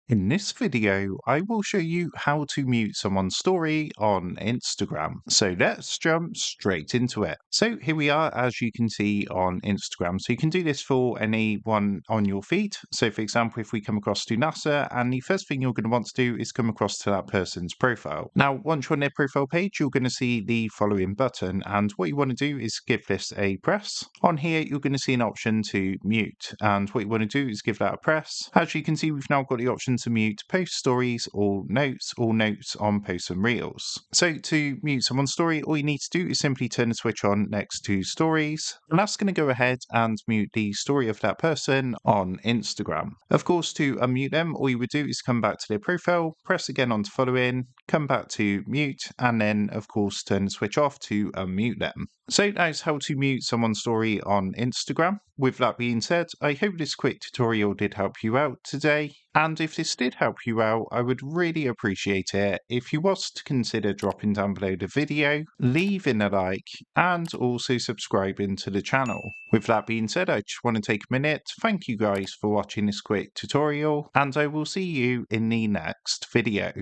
In this video, I will show you how to mute someone's story on Instagram. So let's jump straight into it. So here we are, as you can see on Instagram. So you can do this for anyone on your feed. So for example, if we come across to NASA, and the first thing you're going to want to do is come across to that person's profile. Now, once you're on their profile page, you're going to see the following button. And what you want to do is give this a press. On here, you're going to see an option to mute. And what you want to do is give that a press. As you can see, we've now got the option to mute post stories or notes on posts and reels. So to mute someone's story, all you need to do is simply turn the switch on next to stories, and that's going to go ahead and mute the story of that person on Instagram. Of course, to unmute them, all you would do is come back to their profile, press again on to following, come back to mute, and then of course turn the switch off to unmute them. So that's how to mute someone's story on Instagram. With that being said, I hope this quick tutorial did help you out today. And if this did help you out, I would really appreciate it if you was to consider dropping down below the video, leaving a like, and also subscribing to the channel. With that being said, I just want to take a minute to thank you guys for watching this quick tutorial, and I will see you in the next video.